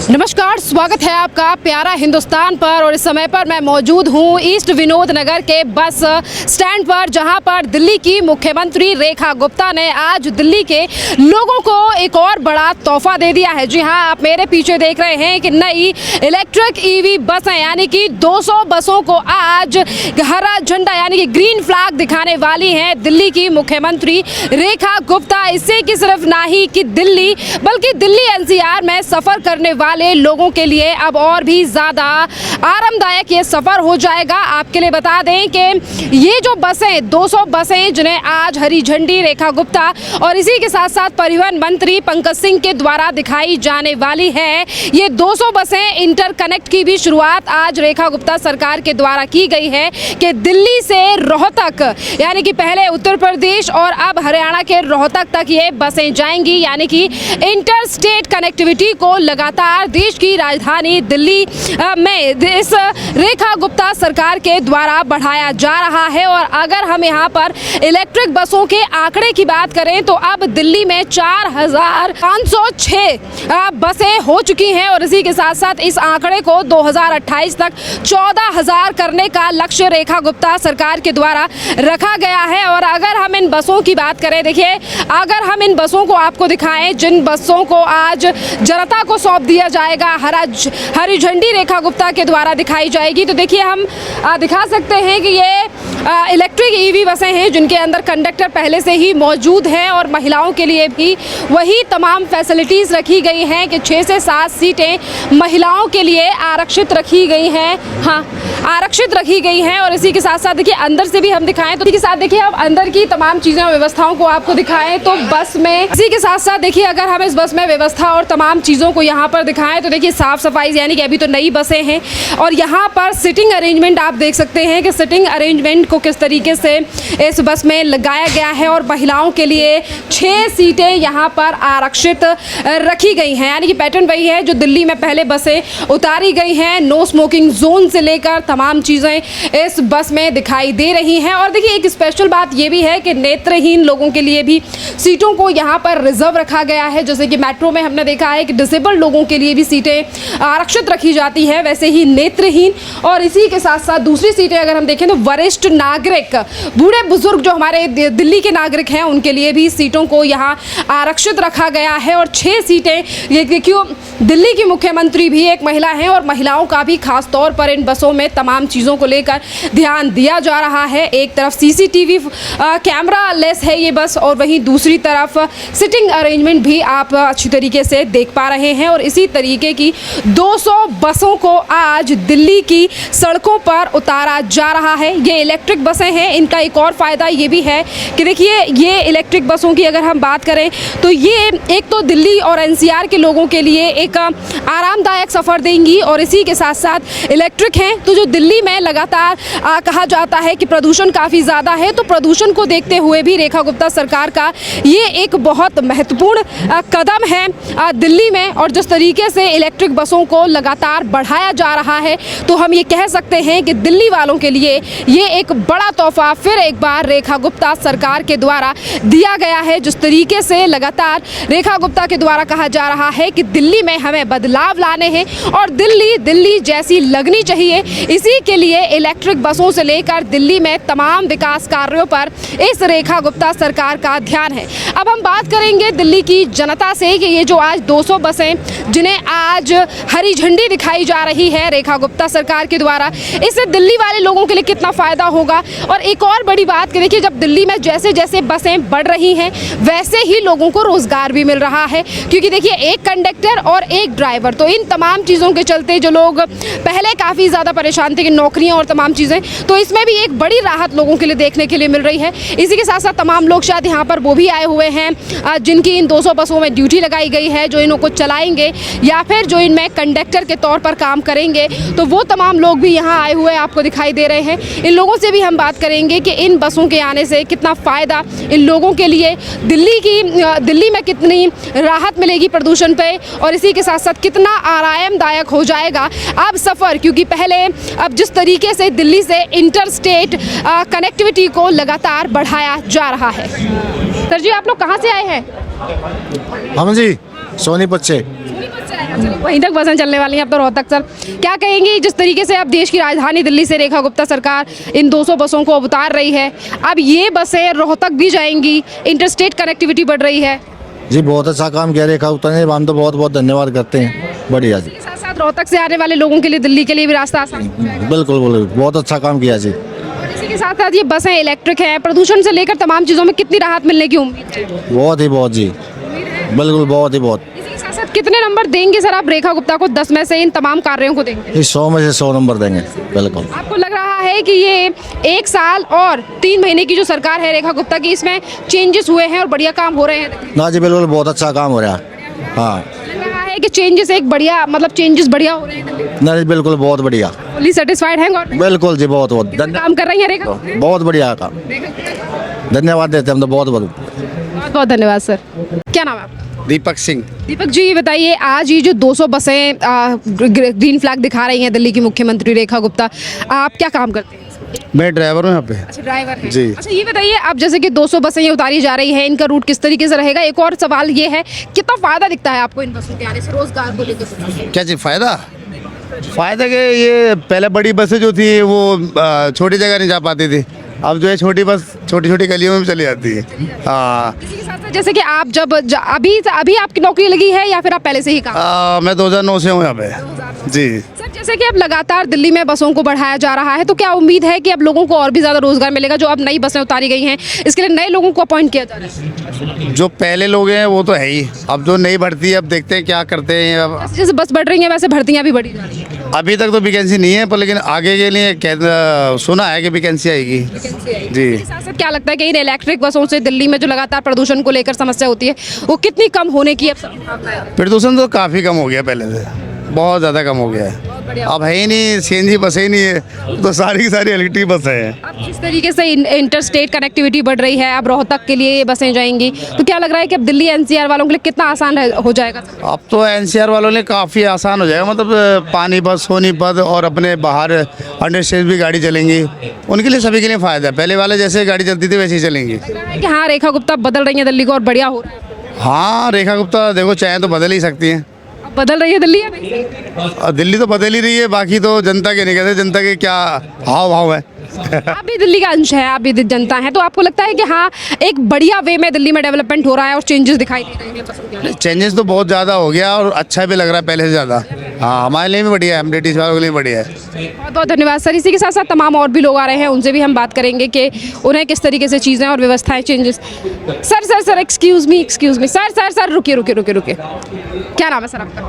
नमस्कार, स्वागत है आपका प्यारा हिंदुस्तान पर। और इस समय पर मैं मौजूद हूँ ईस्ट विनोद नगर के बस स्टैंड पर, जहां पर दिल्ली की मुख्यमंत्री रेखा गुप्ता ने आज दिल्ली के लोगों को एक और बड़ा तोहफा दे दिया है। जी हां, आप मेरे पीछे देख रहे हैं कि नई इलेक्ट्रिक ईवी बसें यानी कि 200 बसों को आज हरा झंडा यानी कि ग्रीन फ्लैग दिखाने वाली हैं दिल्ली की मुख्यमंत्री रेखा गुप्ता। इससे कि सिर्फ ना ही कि दिल्ली बल्कि दिल्ली एनसीआर में सफ़र करने वाले लोगों के लिए अब और भी ज़्यादा आरामदायक ये सफ़र हो जाएगा। आपके लिए बता दें कि ये जो बसें 200 बसें जिन्हें आज हरी झंडी रेखा गुप्ता और इसी के साथ साथ परिवहन मंत्री पंकज सिंह के द्वारा दिखाई जाने वाली है। ये 200 बसें इंटरकनेक्ट की भी शुरुआत आज रेखा गुप्ता सरकार के द्वारा की गई है कि दिल्ली से रोहतक यानी कि पहले उत्तर प्रदेश और अब हरियाणा के रोहतक तक ये बसें जाएंगी, यानी कि इंटर स्टेट कनेक्टिविटी को लगातार देश की राजधानी दिल्ली में इस रेखा गुप्ता सरकार के द्वारा बढ़ाया जा रहा है। और अगर हम यहाँ पर इलेक्ट्रिक बसों के आंकड़े की बात करें तो अब दिल्ली में 4506 बसें हो चुकी हैं और इसी के साथ साथ इस आंकड़े को 2028 तक 14,000 करने का लक्ष्य रेखा गुप्ता सरकार के द्वारा रखा गया है। और अगर हम इन बसों की बात करें, देखिए अगर हम इन बसों को आपको दिखाएं जिन बसों को आज जनता को सौंप दिया जाएगा, हरी झंडी रेखा गुप्ता के द्वारा दिखाई जाएगी, तो देखिए हम दिखा सकते हैं कि ये इलेक्ट्रिक ईवी बसें हैं जिनके अंदर कंडक्टर पहले से ही मौजूद हैं और महिलाओं के लिए भी वही तमाम फैसिलिटीज़ रखी गई हैं कि 6 से 7 सीटें महिलाओं के लिए आरक्षित रखी गई हैं। हाँ, आरक्षित रखी गई हैं। और इसी के साथ साथ देखिए अंदर से भी हम दिखाएं तो इसी के साथ देखिए अब अंदर की तमाम चीज़ें और व्यवस्थाओं को आपको दिखाएं तो बस में इसी के साथ साथ देखिए अगर हम इस बस में व्यवस्था और तमाम चीज़ों को यहाँ पर दिखाएं तो देखिए साफ़ सफाई यानी कि अभी तो नई बसें हैं और यहाँ पर सिटिंग अरेंजमेंट आप देख सकते हैं कि सिटिंग अरेंजमेंट को किस तरीके से इस बस में लगाया गया है और महिलाओं के लिए 6 सीटें यहाँ पर आरक्षित रखी गई हैं, यानी कि पैटर्न वही है जो दिल्ली में पहले बसें उतारी गई हैं। नो स्मोकिंग जोन से लेकर तमाम चीज़ें इस बस में दिखाई दे रही हैं। और देखिए एक स्पेशल बात ये भी है कि नेत्रहीन लोगों के लिए भी सीटों को यहाँ पर रिजर्व रखा गया है। जैसे कि मेट्रो में हमने देखा है कि डिसेबल्ड लोगों के लिए भी सीटें आरक्षित रखी जाती है, वैसे ही नेत्रहीन और इसी के साथ साथ दूसरी सीटें अगर हम देखें तो वरिष्ठ नागरिक, बूढ़े बुजुर्ग जो हमारे दिल्ली के नागरिक हैं उनके लिए भी सीटों को यहाँ आरक्षित रखा गया है। और 6 सीटें, ये देखिए दिल्ली की मुख्यमंत्री भी एक महिला हैं और महिलाओं का भी खास तौर पर इन बसों में तमाम चीज़ों को लेकर ध्यान दिया जा रहा है। एक तरफ सीसीटीवी कैमरा लेस है ये बस और वहीं दूसरी तरफ सिटिंग अरेंजमेंट भी आप अच्छी तरीके से देख पा रहे हैं। और इसी तरीके की 200 बसों को आज दिल्ली की सड़कों पर उतारा जा रहा है। ये इलेक्ट्रिक बसें हैं, इनका एक और फ़ायदा ये भी है कि देखिए ये इलेक्ट्रिक बसों की अगर हम बात करें तो ये एक तो दिल्ली और एनसीआर के लोगों के लिए एक आरामदायक सफ़र देंगी और इसी के साथ साथ इलेक्ट्रिक हैं तो जो दिल्ली में लगातार कहा जाता है कि प्रदूषण काफ़ी ज़्यादा है, तो प्रदूषण को देखते हुए भी रेखा गुप्ता सरकार का ये एक बहुत महत्वपूर्ण कदम है दिल्ली में। और जिस तरीके से इलेक्ट्रिक बसों को लगातार बढ़ाया जा रहा है तो हम ये कह सकते हैं कि दिल्ली वालों के लिए ये एक बड़ा तोहफा फिर एक बार रेखा गुप्ता सरकार के द्वारा दिया गया है। जिस तरीके से लगातार रेखा गुप्ता के द्वारा कहा जा रहा है कि दिल्ली में हमें बदलाव लाने हैं और दिल्ली जैसी लगनी चाहिए, इसी के लिए इलेक्ट्रिक बसों से लेकर दिल्ली में तमाम विकास कार्यों पर इस रेखा गुप्ता सरकार का ध्यान है। अब हम बात करेंगे दिल्ली की जनता से कि ये जो आज 200 बसें जिन्हें आज हरी झंडी दिखाई जा रही है रेखा गुप्ता सरकार के द्वारा, इससे दिल्ली वाले लोगों के लिए कितना फ़ायदा होगा। और एक और बड़ी बात कि देखिए जब दिल्ली में जैसे जैसे बसें बढ़ रही हैं वैसे ही लोगों को रोज़गार भी मिल रहा है, क्योंकि देखिए एक कंडक्टर और एक ड्राइवर, तो इन तमाम चीज़ों के चलते जो लोग पहले काफ़ी ज़्यादा परेशान थे कि नौकरियाँ और तमाम चीज़ें, तो इसमें भी एक बड़ी राहत लोगों के लिए देखने के लिए मिल रही है। इसी के साथ साथ तमाम लोग शायद यहाँ पर वो भी आए हुए हैं जिनकी इन 200 बसों में ड्यूटी लगाई गई है, जो इनको चलाएंगे या फिर जो इनमें कंडक्टर के तौर पर काम करेंगे, तो वो तमाम लोग भी यहाँ आए हुए आपको दिखाई दे रहे हैं। इन लोगों से भी हम बात करेंगे कि इन बसों के आने से कितना फ़ायदा इन लोगों के लिए, दिल्ली में कितनी राहत मिलेगी प्रदूषण पे और इसी के साथ साथ कितना आरामदायक हो जाएगा अब सफ़र, क्योंकि पहले अब जिस तरीके से दिल्ली से इंटर स्टेट कनेक्टिविटी को लगातार बढ़ाया जा रहा है। सर जी, आप लोग कहाँ से आए हैं? हम जी सोनीपत से। वहीं तक बसें चलने वाली हैं अब तो रोहतक सर। क्या कहेंगे जिस तरीके से अब देश की राजधानी दिल्ली से रेखा गुप्ता सरकार इन 200 बसों को उतार रही है, अब ये बसें रोहतक भी जाएंगी, इंटरस्टेट कनेक्टिविटी बढ़ रही है। जी बहुत अच्छा काम किया रेखा गुप्ता ने, हम तो बहुत बहुत धन्यवाद करते हैं। बढ़िया जी। साथ साथ रोहतक से आने वाले लोगों के लिए दिल्ली के लिए भी रास्ता आसान हो जाएगा। बिल्कुल बिल्कुल, बहुत अच्छा काम किया जी। और इसी के साथ साथ ये बसें इलेक्ट्रिक हैं, प्रदूषण से लेकर तमाम चीज़ों में कितनी राहत मिलने की उम्मीद है? बहुत ही बहुत जी, बिल्कुल बहुत ही बहुत। इसी के साथ साथ कितने नंबर देंगे सर आप रेखा गुप्ता को 10 में से इन तमाम कार्यों को देंगे? 100 में से 100 नंबर देंगे बिल्कुल। आपको लग रहा है कि ये 1 साल और 3 महीने की जो सरकार है रेखा गुप्ता की, इसमें चेंजेस हुए हैं और बढ़िया काम हो रहे हैं? ना जी बिल्कुल, बहुत अच्छा काम हो रहा है। हाँ लग रहा है कि चेंजेस एक बढ़िया मतलब चेंजेस बढ़िया हो रहे हैं? ना जी बिल्कुल, बहुत बढ़िया। फुली सेटिस्फाइड हैं गवर्नमेंट? बिल्कुल जी, बहुत बहुत काम कर रही है रेखा? बहुत बढ़िया काम, धन्यवाद देते हैं हम तो बहुत बहुत। बहुत बहुत धन्यवाद सर। क्या नाम है आपका? दीपक सिंह। दीपक जी ये बताइए, आज ये जो 200 बसें ग्रीन फ्लैग दिखा रही हैं दिल्ली की मुख्यमंत्री रेखा गुप्ता, आप क्या काम करते हैं? मैं ड्राइवर हूँ यहाँ पे। अच्छा ड्राइवर हैं। जी। अच्छा ये बताइए, अब जैसे कि 200 बसें ये उतारी जा रही हैं, इनका रूट किस तरीके से रहेगा? एक और सवाल ये है, कितना फायदा दिखता है आपको इन बसों के आने से रोजगार को लेकर? क्या चीज़ फ़ायदा? फ़ायदा के ये पहले बड़ी बसें जो थी वो छोटी जगह नहीं जा पाती थी, अब जो है छोटी बस छोटी छोटी गलियों में चली जाती है। हाँ। इसी के साथ साथ जैसे कि आप अभी आपकी नौकरी लगी है या फिर आप पहले से ही काम? मैं 2009 से हूँ यहाँ पे। जी सर जैसे कि अब लगातार दिल्ली में बसों को बढ़ाया जा रहा है, तो क्या उम्मीद है कि अब लोगों को और भी ज़्यादा रोजगार मिलेगा? जो अब नई बसें उतारी गई हैं, इसके लिए नए लोगों को अपॉइंट किया जा रहा है? जो पहले लोग हैं वो तो है ही, अब जो नई भर्ती है अब देखते हैं क्या करते हैं। अब जैसे बस बढ़ रही है वैसे भर्तियाँ भी बढ़ी जा रही हैं। अभी तक तो वैकेंसी नहीं है, पर लेकिन आगे के लिए सुना है कि वैकेंसी आएगी। जी। साथ साथ क्या लगता है कि इन इलेक्ट्रिक बसों से दिल्ली में जो लगातार प्रदूषण को लेकर समस्या होती है वो कितनी कम होने की अब संभावना है? प्रदूषण तो काफ़ी कम हो गया, पहले से बहुत ज़्यादा कम हो गया है। अब है ही नहीं, सीएनजी बसें ही नहीं है, तो सारी की सारी इलेक्ट्रिक बसें हैं। अब जिस तरीके से इंटरस्टेट कनेक्टिविटी बढ़ रही है, अब रोहतक के लिए ये बसें जाएंगी, तो क्या लग रहा है कि अब दिल्ली एनसीआर वालों के लिए कितना आसान हो जाएगा? अब तो एनसीआर वालों ने काफ़ी आसान हो जाएगा, मतलब पानीपत सोनीपत और अपने बाहर अंडर स्टेज भी गाड़ी चलेंगी, उनके लिए सभी के लिए फ़ायदा है। पहले वाले जैसे गाड़ी चलती थी वैसे ही चलेंगी। कि हाँ रेखा गुप्ता बदल रही है दिल्ली को और बढ़िया हो रहा है। हाँ रेखा गुप्ता देखो चाहे तो बदल ही सकती हैं। अब बदल रही है दिल्ली या नहीं? दिल्ली तो बदल ही रही है, बाकी तो जनता के नहीं कहते, जनता के क्या हाव भाव है। आप भी दिल्ली का अंश है, आप भी जनता है, तो आपको लगता है कि हाँ एक बढ़िया वे में दिल्ली में डेवलपमेंट हो रहा है और चेंजेस दिखाई दे रहे हैं? चेंजेस तो बहुत ज़्यादा हो गया और अच्छा भी लग रहा है पहले से ज़्यादा। हाँ हमारे लिए भी बढ़िया है, हम ब्रिटिश वालों के लिए बढ़िया है। बहुत बहुत धन्यवाद सर। इसी के साथ साथ तमाम और भी लोग आ रहे हैं, उनसे भी हम बात करेंगे कि उन्हें किस तरीके से चीज़ें और व्यवस्थाएं changes. Sir excuse me sir रुकिए। क्या नाम है सर आपका?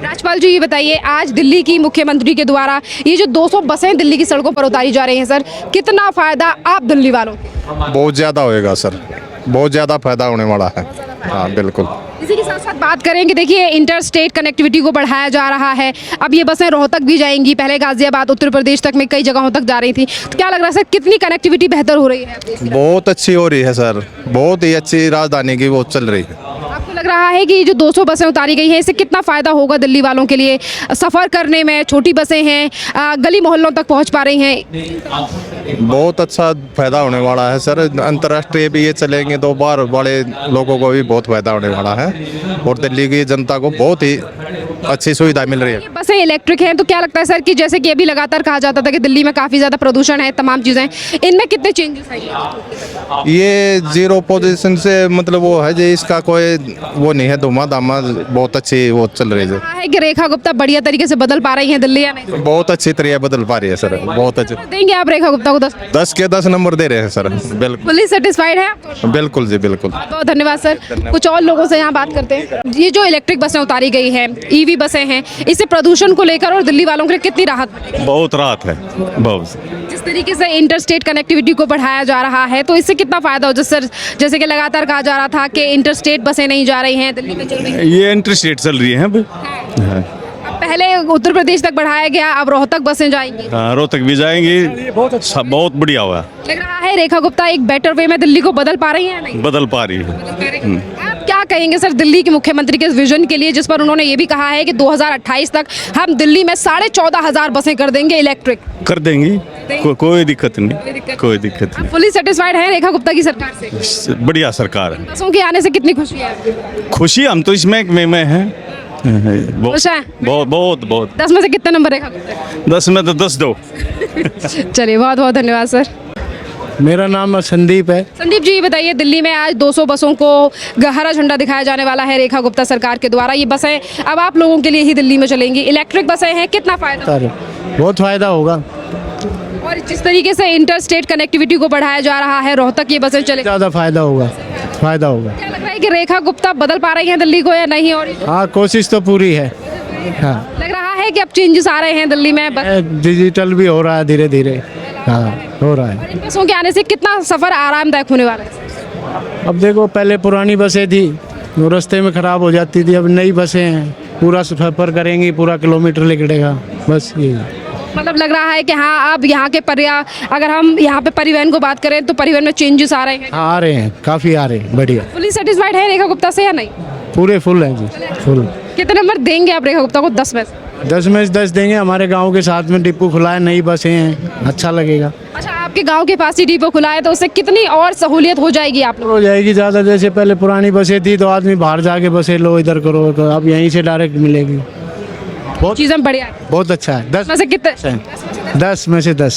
राजपाल जी ये बताइए, आज दिल्ली की मुख्यमंत्री के द्वारा ये जो 200 बसें दिल्ली की सड़कों पर उतारी जा रही हैं सर, कितना फ़ायदा आप दिल्ली वालों को? बहुत ज़्यादा होएगा सर, बहुत ज़्यादा फायदा होने वाला है। हाँ बिल्कुल। इसी के साथ साथ बात करें कि देखिए इंटर स्टेट कनेक्टिविटी को बढ़ाया जा रहा है, अब ये बसें रोहतक भी जाएंगी, पहले गाजियाबाद उत्तर प्रदेश तक में कई जगहों तक जा रही थी, तो क्या लग रहा है सर कितनी कनेक्टिविटी बेहतर हो रही है? बहुत अच्छी हो रही है सर, बहुत ही अच्छी राजधानी की वो चल रही है। आपको लग रहा है कि ये जो 200 बसें उतारी गई हैं इससे कितना फ़ायदा होगा दिल्ली वालों के लिए सफ़र करने में? छोटी बसें हैं, गली मोहल्लों तक पहुंच पा रही हैं। बहुत अच्छा फायदा होने वाला है सर, अंतर्राष्ट्रीय भी ये चलेंगे तो बाहर वाले लोगों को भी बहुत फायदा होने वाला है और दिल्ली की जनता को बहुत ही अच्छी सुविधा मिल रही है। ये बसें इलेक्ट्रिक हैं, तो क्या लगता है सर कि जैसे कि अभी लगातार कहा जाता था कि दिल्ली में काफ़ी ज़्यादा प्रदूषण है, तमाम चीज़ें, इनमें कितने चेंजेस आएंगे? ये जीरो पोजीशन से मतलब वो है जी, इसका कोई वो नहीं है, धुआं धामा बहुत अच्छी वो चल रही है कि रेखा गुप्ता बढ़िया तरीके से बदल पा रही हैं दिल्ली या नहीं? बहुत अच्छी तरह बदल पा रही है सर, बहुत अच्छे। देंगे आप रेखा गुप्ता को 10 के 10 नंबर दे रहे हैं सर, बिल्कुल। फुली सेटिस्फाइड है? बिल्कुल जी बिल्कुल। बहुत धन्यवाद सर। कुछ और लोगों से यहाँ बात करते हैं। ये जो इलेक्ट्रिक बसें उतारी गई हैं, ईवी बसें हैं, इससे प्रदूषण को लेकर और दिल्ली वालों के लिए कितनी राहत मिलेगी? बहुत राहत है, बहुत। जिस तरीके से इंटरस्टेट कनेक्टिविटी को बढ़ाया जा रहा है, तो इससे कितना फायदा हो? जैसे कि लगातार कहा जा रहा था कि इंटरस्टेट बसें नहीं जा रही हैं, दिल्ली में चल रही हैं। ये इंटरस्टेट चल रही है अब। अब पहले उत्तर प्रदेश तक बढ़ाया गया, अब रोहतक बसें जाएंगी। रोहतक भी जाएंगी, बहुत बढ़िया हुआ। लग रहा है रेखा गुप्ता एक बेटर वे में दिल्ली को बदल पा रही है या नहीं? बदल पा रही है। आप क्या कहेंगे सर दिल्ली के मुख्यमंत्री के इस विजन के लिए, जिस पर उन्होंने ये भी कहा है कि 2028 तक हम दिल्ली में 14,500 बसें कर देंगे इलेक्ट्रिक? कर देंगी, कोई दिक्कत नहीं, कोई दिक्कत नहीं। फुली सेटिस्फाइड है रेखा गुप्ता की सरकार से? बढ़िया सरकार है। बसों के आने से कितनी खुशी है? खुशी हम तो इसमें में हैं, खुश हैं? बहुत बहुत बहुत 10 में से कितने नंबर रेखा गुप्ता 10 में तो 10 दो के? चलिए बहुत बहुत धन्यवाद सर। मेरा नाम संदीप है। संदीप जी, ये बताइए, दिल्ली में आज 200 बसों को हरा झंडा दिखाया जाने वाला है रेखा गुप्ता सरकार के द्वारा। ये बसें अब आप लोगों के लिए ही दिल्ली में चलेंगी, इलेक्ट्रिक बसें हैं, कितना फायदा? सर बहुत फायदा होगा, और जिस तरीके से इंटर स्टेट कनेक्टिविटी को बढ़ाया जा रहा है, रोहतक ये बसें चले, ज़्यादा फायदा होगा, फायदा होगा। क्या लग रहा है कि रेखा गुप्ता बदल पा रही हैं दिल्ली को या नहीं? और हाँ, कोशिश तो पूरी है। हाँ, लग रहा है कि अब चेंजेस आ रहे हैं दिल्ली में, बस डिजिटल भी हो रहा है धीरे धीरे। हाँ, हो रहा है। इन बसों के आने से कितना सफर आरामदायक होने वाला है? अब देखो, पहले पुरानी बसें थी वो रास्ते में ख़राब हो जाती थी, अब नई बसें हैं, पूरा सफर करेंगी, पूरा किलोमीटर निकलेगा, बस ये। मतलब लग रहा है कि हाँ, अब यहाँ के अगर हम यहाँ पे परिवहन को बात करें तो परिवहन में चेंजेस आ रहे हैं। हाँ, आ रहे हैं, काफ़ी आ रहे हैं, बढ़िया। फुली सेटिस्फाइड है रेखा गुप्ता से या नहीं? पूरे फुल हैं जी, फुल। कितने नंबर देंगे आप रेखा गुप्ता को 10 में से? 10 में से 10 देंगे। हमारे गांव के साथ में डिपो खुला है, नई बसें हैं, अच्छा लगेगा। अच्छा, आपके गांव के पास ही डिपो खुला है तो उससे कितनी और सहूलियत हो जाएगी आप लोगों हो जाएगी ज़्यादा। जैसे पहले पुरानी बसें थी तो आदमी बाहर जाके बसें लो, इधर करो, तो अब यहीं से डायरेक्ट मिलेगी। को? चीज़ें बढ़िया है। बहुत अच्छा है। 10 में से कितने? 10 में से 10।